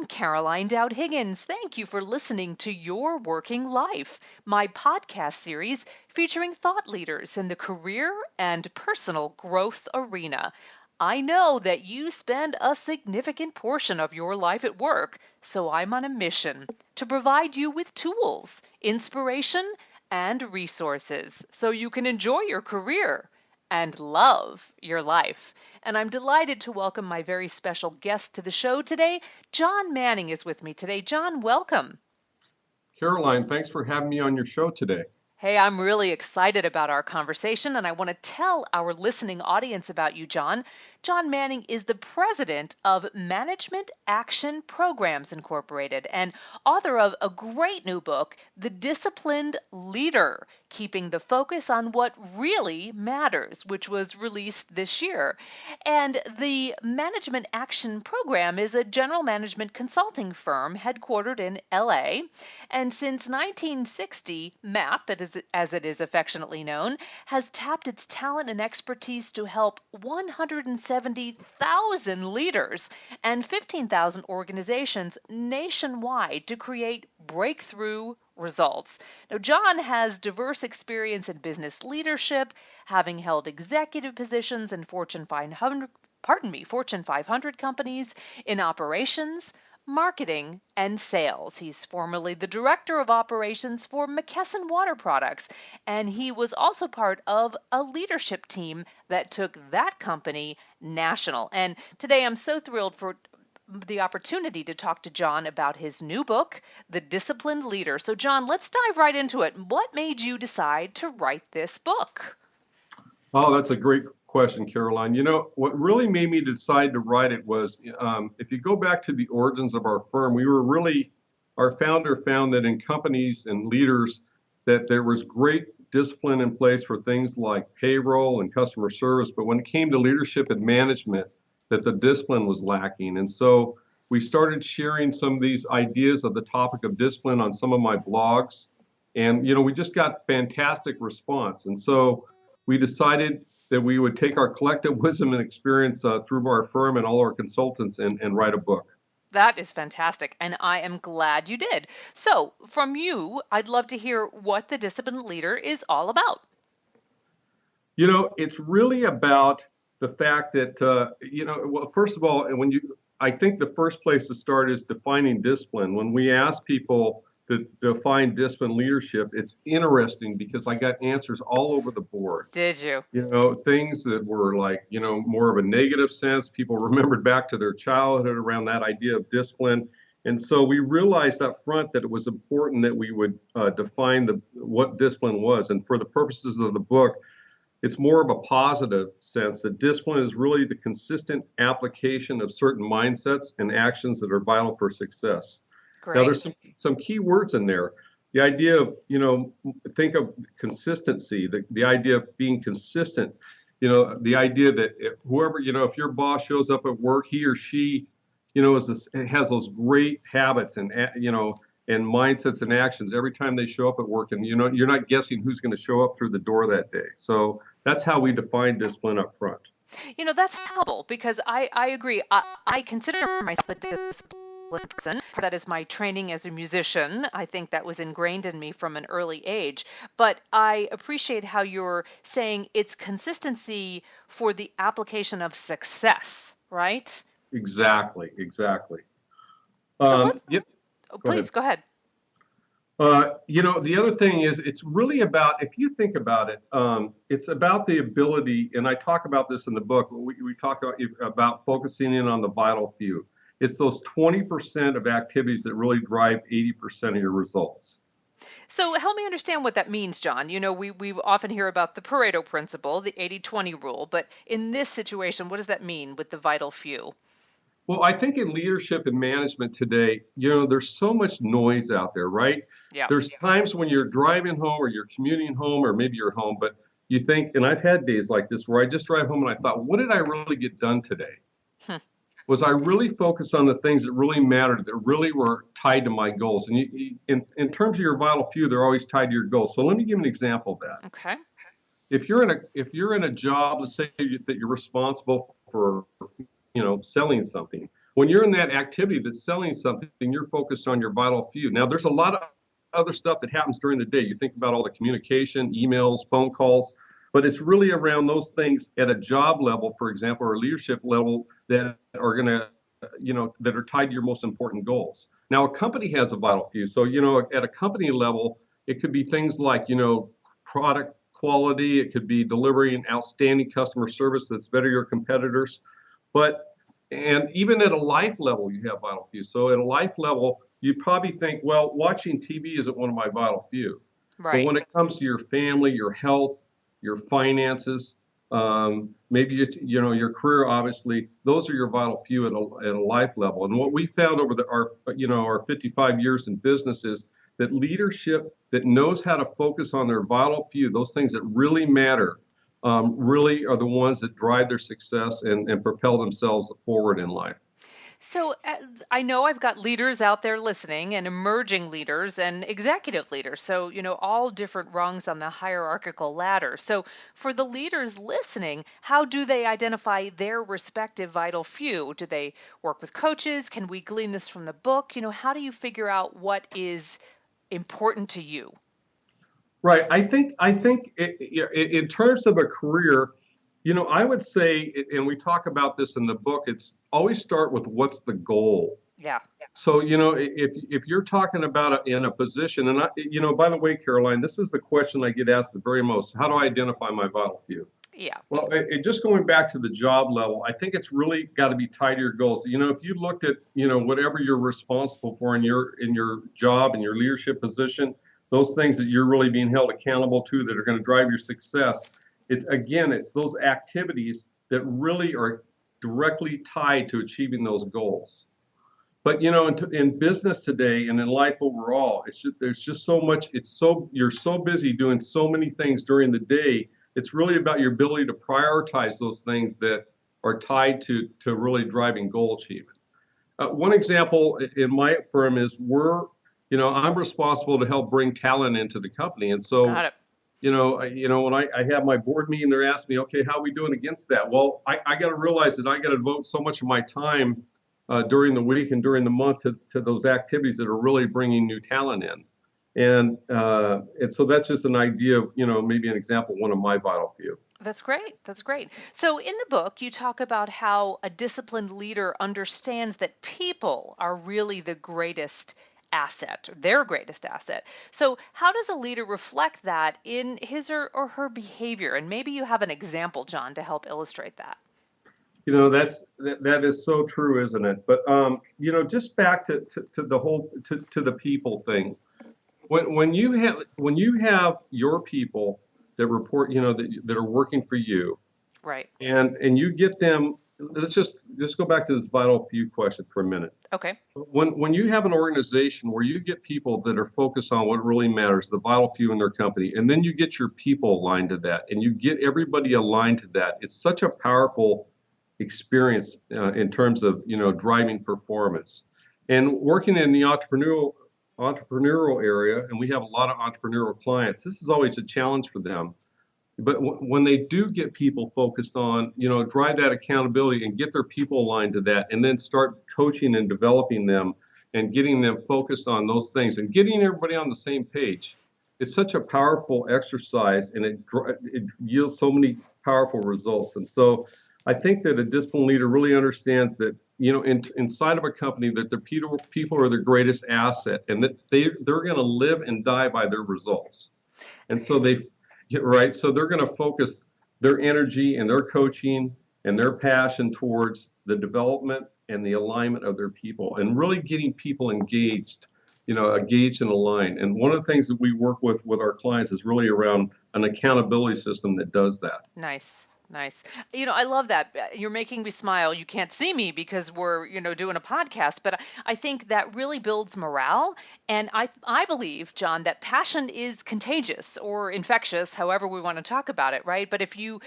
I'm Caroline Dowd-Higgins. Thank you for listening to Your Working Life, my podcast series featuring thought leaders in the career and personal growth arena. I know that you spend a significant portion of your life at work, so I'm on a mission to provide you with tools, inspiration, and resources so you can enjoy your career and love your life. And I'm delighted to welcome my very special guest to the show today. John Manning is with me today. John, welcome. Caroline, thanks for having me on your show today. Hey, I'm really excited about our conversation, and I want to tell our listening audience about you, John. John Manning is the president of Management Action Programs Incorporated and author of a great new book, The Disciplined Leader, Keeping the Focus on What Really Matters, which was released this year. And the Management Action Program is a general management consulting firm headquartered in LA. And since 1960, MAP, as it is affectionately known, has tapped its talent and expertise to help 170,000 leaders and 15,000 organizations nationwide to create breakthrough results. Now, John has diverse experience in business leadership, having held executive positions in Fortune 500 companies in operations, marketing, and sales. He's formerly the director of operations for McKesson Water Products, and he was also part of a leadership team that took that company national. And today I'm so thrilled for the opportunity to talk to John about his new book, The Disciplined Leader. So, John, let's dive right into it. What made you decide to write this book? Oh, that's a great question, Caroline. You know, what really made me decide to write it was if you go back to the origins of our firm, our founder found that in companies and leaders that there was great discipline in place for things like payroll and customer service, but when it came to leadership and management, that the discipline was lacking. And so we started sharing some of these ideas of the topic of discipline on some of my blogs. And, you know, we just got fantastic response. And so we decided that we would take our collective wisdom and experience through our firm and all our consultants and write a book. That is fantastic, and I am glad you did. So, from you, I'd love to hear what the Disciplined Leader is all about. You know, it's really about the fact that, well, first of all, I think the first place to start is defining discipline. When we ask people to define discipline leadership, it's interesting because I got answers all over the board. Did you? You know, things that were like, you know, more of a negative sense. People remembered back to their childhood around that idea of discipline. And so we realized up front that it was important that we would define what discipline was. And for the purposes of the book, it's more of a positive sense that discipline is really the consistent application of certain mindsets and actions that are vital for success. Now, Great. there's some key words in there. The idea of, you know, think of consistency, the idea of being consistent, you know, the idea that if your boss shows up at work, he or she, you know, has those great habits and, and mindsets and actions every time they show up at work. And, you know, you're not guessing who's going to show up through the door that day. So that's how we define discipline up front. You know, that's helpful because I agree. I consider myself a disciplined person. That is my training as a musician. I think that was ingrained in me from an early age. But I appreciate how you're saying it's consistency for the application of success, right? Exactly, exactly. So let's, Yep, go ahead. please go ahead. You know, the other thing is it's really about, if you think about it, it's about the ability, and I talk about this in the book, we talk about focusing in on the vital few. It's those 20% of activities that really drive 80% of your results. So help me understand what that means, John. You know, we often hear about the Pareto principle, the 80-20 rule, but in this situation, what does that mean with the vital few? Well, I think in leadership and management today, you know, there's so much noise out there, right? Yeah. There's times when you're driving home or you're commuting home or maybe you're home, but you think, and I've had days like this where I just drive home and I thought, what did I really get done today? Hmm. Was I really focused on the things that really mattered, that really were tied to my goals? And in terms of your vital few, they're always tied to your goals. So let me give an example of that. Okay. If you're in a job, let's say that you're responsible for, you know, selling something. when you're in that activity that's selling something, you're focused on your vital few. Now, there's a lot of other stuff that happens during the day. You think about all the communication, emails, phone calls, but it's really around those things at a job level, for example, or a leadership level that are going to, that are tied to your most important goals. Now, a company has a vital few. So, at a company level, it could be things like, product quality. It could be delivering outstanding customer service that's better your competitors. But and even at a life level, you have vital few. So at a life level, you probably think, well, watching TV isn't one of my vital few. But Right. when it comes to your family, your health, your finances, maybe just, your career, obviously, those are your vital few at a life level. And what we found over our 55 years in business is that leadership that knows how to focus on their vital few, those things that really matter, really are the ones that drive their success and propel themselves forward in life. So I know I've got leaders out there listening and emerging leaders and executive leaders. So, all different rungs on the hierarchical ladder. So, for the leaders listening, how do they identify their respective vital few? Do they work with coaches? Can we glean this from the book? How do you figure out what is important to you? Right. I think in terms of a career, I would say, and we talk about this in the book, it's always start with what's the goal. Yeah. So, if you're talking about in a position, and by the way, Caroline, this is the question I get asked the very most. How do I identify my vital few? Yeah. Well, just going back to the job level, I think it's really got to be tied to your goals. If you looked at, whatever you're responsible for in your job and your leadership position, those things that you're really being held accountable to that are going to drive your success, it's those activities that really are directly tied to achieving those goals. But in business today and in life overall, there's just so much. You're so busy doing so many things during the day. It's really about your ability to prioritize those things that are tied to really driving goal achievement. One example in my firm is I'm responsible to help bring talent into the company, and so Got it. when I have my board meeting, they're asking me, okay, how are we doing against that? Well, I got to realize that I got to devote so much of my time during the week and during the month to those activities that are really bringing new talent in. And so that's just an idea of, maybe an example of one of my vital few. That's great. That's great. So, in the book, you talk about how a disciplined leader understands that people are really the greatest asset, their greatest asset. So, how does a leader reflect that in his or her behavior? And maybe you have an example, John, to help illustrate that. That is so true, isn't it? But just back to the whole to the people thing. When you have your people that report, that are working for you, Right. and you get them. Let's go back to this vital few question for a minute. Okay. When you have an organization where you get people that are focused on what really matters, the vital few in their company, and then you get your people aligned to that, and you get everybody aligned to that, it's such a powerful experience in terms of driving performance. And working in the entrepreneurial area, and we have a lot of entrepreneurial clients. This is always a challenge for them, but when they do get people focused on, drive that accountability and get their people aligned to that, and then start coaching and developing them and getting them focused on those things and getting everybody on the same page, it's such a powerful exercise, and it yields so many powerful results. And so I think that a disciplined leader really understands that, inside of a company, that the people are their greatest asset, and that they're going to live and die by their results. And so right. So they're going to focus their energy and their coaching and their passion towards the development and the alignment of their people and really getting people engaged and aligned. And one of the things that we work with our clients is really around an accountability system that does that. Nice. Nice. I love that. You're making me smile. You can't see me because we're, doing a podcast, but I think that really builds morale. And I believe, John, that passion is contagious or infectious, however we want to talk about it, right? But if you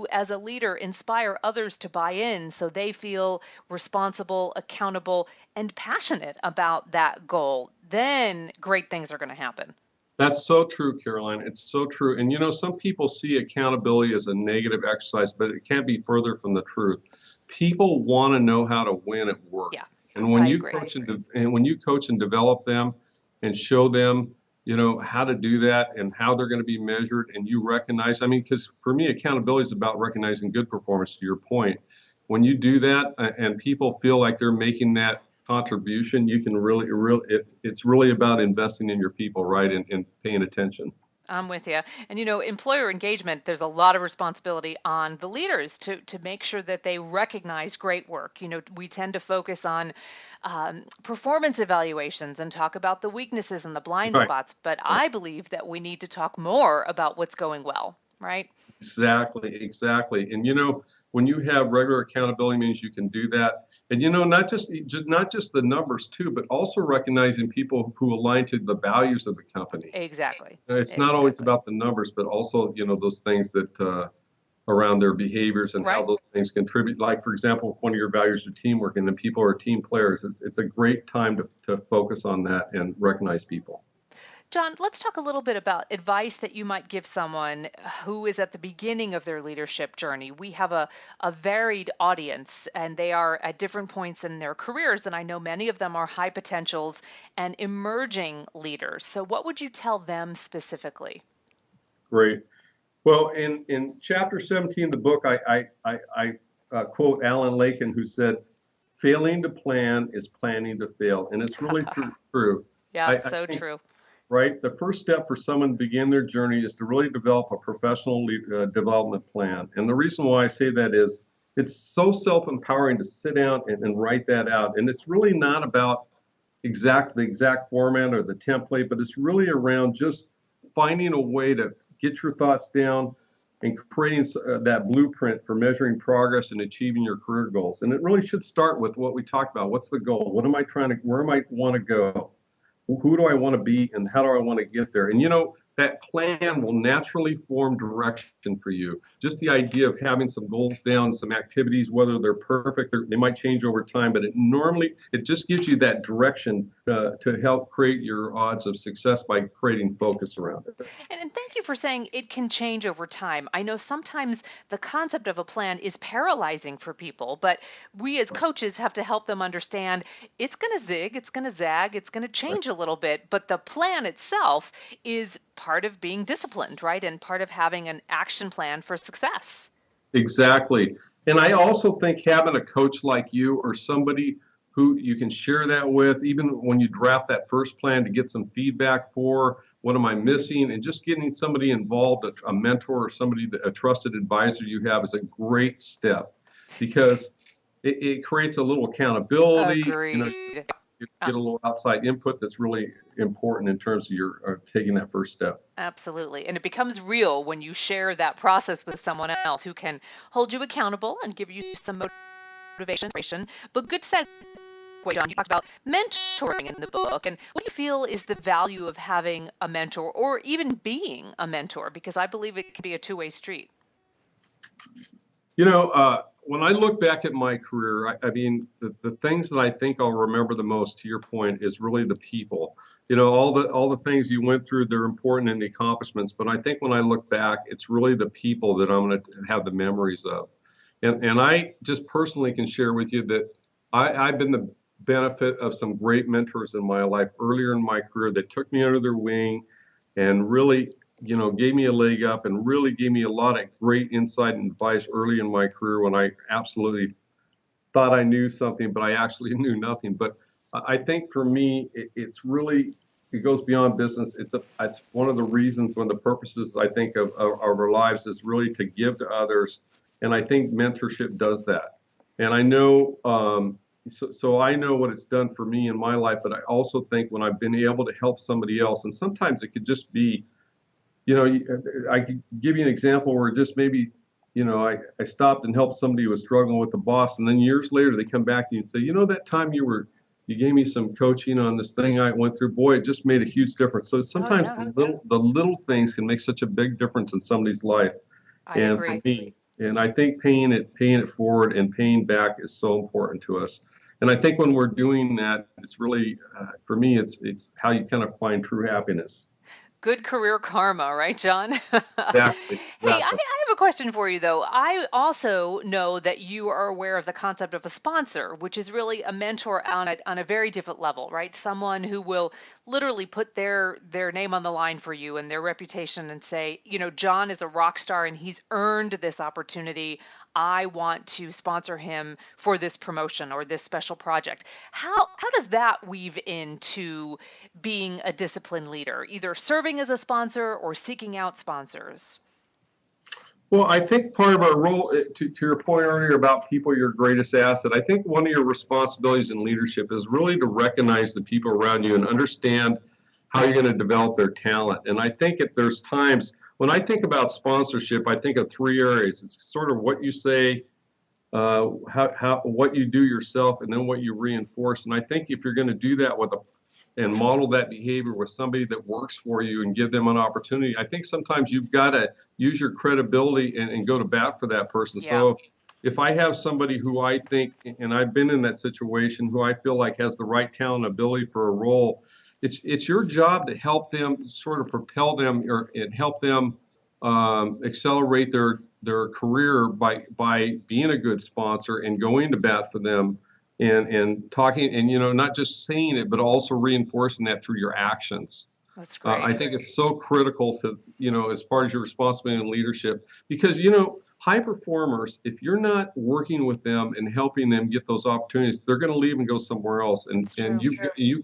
as a leader inspire others to buy in so they feel responsible, accountable, and passionate about that goal, then great things are going to happen. That's so true, Caroline. It's so true. And some people see accountability as a negative exercise, but it can't be further from the truth. people want to know how to win at work. Yeah, And when I you agree. coach and when you coach and develop them and show them, how to do that and how they're going to be measured, and you recognize, I mean, because for me, accountability is about recognizing good performance, to your point. When you do that and people feel like they're making that contribution, you can it's really about investing in your people, right? And paying attention. I'm with you. And employer engagement, there's a lot of responsibility on the leaders to make sure that they recognize great work. We tend to focus on performance evaluations and talk about the weaknesses and the blind Right. spots, but I believe that we need to talk more about what's going well, right? Exactly, exactly. And when you have regular accountability means you can do that. And not just the numbers too, but also recognizing people who align to the values of the company. Exactly. It's not always Exactly. about the numbers, but also those things that around their behaviors and how Right. those things contribute. Like for example, if one of your values are teamwork, and then people are team players. It's a great time to focus on that and recognize people. John, let's talk a little bit about advice that you might give someone who is at the beginning of their leadership journey. We have a varied audience, and they are at different points in their careers. And I know many of them are high potentials and emerging leaders. So, what would you tell them specifically? Great. Well, in chapter 17 of the book, I quote Alan Lakin, who said, "Failing to plan is planning to fail," and it's really true. Yeah, I so think, true. right, the first step for someone to begin their journey is to really develop a professional development plan. And the reason why I say that is it's so self-empowering to sit down and write that out. And it's really not about the exact format or the template, but it's really around just finding a way to get your thoughts down and creating that blueprint for measuring progress and achieving your career goals. And it really should start with what we talked about. What's the goal? What am I trying to, where am I want to go? Who do I want to be and how do I want to get there? And that plan will naturally form direction for you. Just the idea of having some goals down, some activities, whether they're perfect, they might change over time, but it just gives you that direction to help create your odds of success by creating focus around it. And thank you for saying it can change over time. I know sometimes the concept of a plan is paralyzing for people, but we as coaches have to help them understand it's going to zig, it's going to zag, it's going to Right. change a little bit, but the plan itself is part of being disciplined, right? And part of having an action plan for success. Exactly. And I also think having a coach like you or somebody who you can share that with, even when you draft that first plan to get some feedback for what am I missing, and just getting somebody involved, a mentor or somebody, a trusted advisor you have is a great step because it creates a little accountability. Agreed. You get a little outside input that's really important in terms of your taking that first step. Absolutely. And it becomes real when you share that process with someone else who can hold you accountable and give you some motivation. But good segue, John, you talked about mentoring in the book. And what do you feel is the value of having a mentor or even being a mentor? Because I believe it can be a two-way street. When I look back at my career, I mean, the things that I think I'll remember the most, to your point, is really the people. All the things you went through, they're important in the accomplishments, but I think when I look back, it's really the people that I'm going to have the memories of. And I just personally can share with you that I've been the benefit of some great mentors in my life earlier in my career that took me under their wing and really gave me a leg up and really gave me a lot of great insight and advice early in my career when I absolutely thought I knew something, but I actually knew nothing. But I think for me, it goes beyond business. It's one of the reasons, one of the purposes I think of our lives is really to give to others, and I think mentorship does that. And I know, so I know what it's done for me in my life, but I also think when I've been able to help somebody else, and sometimes it could just be I could give you an example where just maybe, I stopped and helped somebody who was struggling with the boss, and then years later they come back to you and say, that time you gave me some coaching on this thing I went through. Boy, it just made a huge difference. So Oh, sometimes yeah, the little things can make such a big difference in somebody's life. I And for agree. me, and I think paying it forward and paying back is so important to us. And I think when we're doing that, it's really, for me, it's how you kind of find true happiness. Good career karma, right, John? Exactly, Hey, I exactly. have a question for you, though. I also know that you are aware of the concept of a sponsor, which is really a mentor on a very different level, right? Someone who will literally put their name on the line for you and their reputation and say, John is a rock star and he's earned this opportunity. I want to sponsor him for this promotion or this special project. How does that weave into being a disciplined leader, either serving as a sponsor or seeking out sponsors? Well, I think part of our role, to your point earlier about people, your greatest asset, I think one of your responsibilities in leadership is really to recognize the people around you and understand how you're going to develop their talent. And I think if there's times when I think about sponsorship, I think of three areas. It's sort of what you say, what you do yourself, and then what you reinforce. And I think if you're going to do that and model that behavior with somebody that works for you and give them an opportunity, I think sometimes you've got to use your credibility and go to bat for that person. Yeah. So if I have somebody who I think, and I've been in that situation, who I feel like has the right talent and ability for a role, it's your job to help them, sort of propel them and help them accelerate their career by being a good sponsor and going to bat for them and talking and not just saying it but also reinforcing that through your actions. That's great. I think it's so critical to as part of your responsibility in leadership, because high performers, if you're not working with them and helping them get those opportunities, they're going to leave and go somewhere else. And you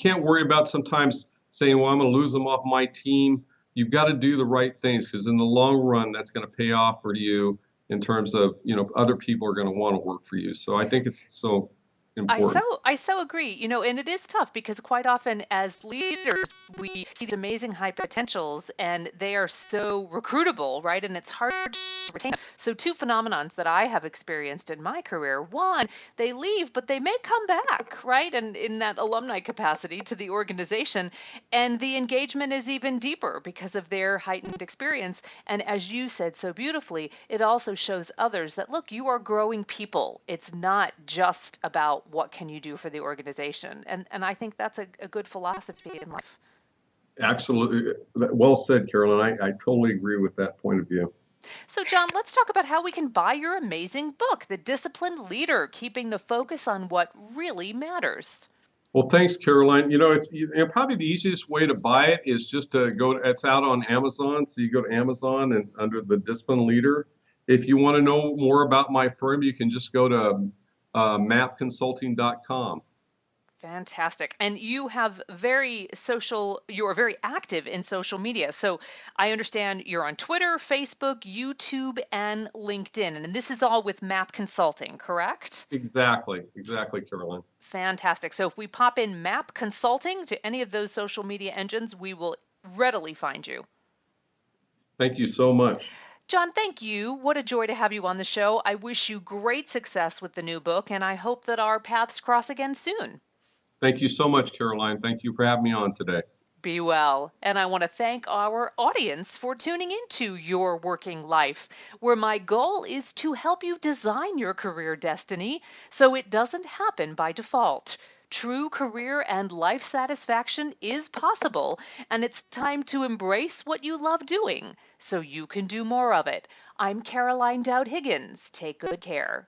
can't worry about sometimes saying, well, I'm going to lose them off my team. You've got to do the right things, because in the long run, that's going to pay off for you in terms of, other people are going to want to work for you. So I think it's so important. I so agree. And it is tough because quite often as leaders, we see these amazing high potentials and they are so recruitable, right? And it's hard to retain them. So two phenomenons that I have experienced in my career. One, they leave, but they may come back, right? And in that alumni capacity to the organization, and the engagement is even deeper because of their heightened experience. And as you said so beautifully, it also shows others that, look, you are growing people. It's not just about what can you do for the organization. And I think that's a good philosophy in life. Absolutely. Well said, Carolyn. I totally agree with that point of view. So, John, let's talk about how we can buy your amazing book, The Disciplined Leader, Keeping the Focus on What Really Matters. Well, thanks, Caroline. It's probably the easiest way to buy it is just to it's out on Amazon. So you go to Amazon and under the Discipline Leader. If you want to know more about my firm, you can just go to mapconsulting.com. Fantastic. And you are very active in social media. So I understand you're on Twitter, Facebook, YouTube, and LinkedIn. And this is all with Map Consulting, correct? Exactly, Caroline. Fantastic. So if we pop in Map Consulting to any of those social media engines, we will readily find you. Thank you so much. John, thank you. What a joy to have you on the show. I wish you great success with the new book, and I hope that our paths cross again soon. Thank you so much, Caroline. Thank you for having me on today. Be well. And I want to thank our audience for tuning into Your Working Life, where my goal is to help you design your career destiny so it doesn't happen by default. True career and life satisfaction is possible, and it's time to embrace what you love doing so you can do more of it. I'm Caroline Dowd-Higgins. Take good care.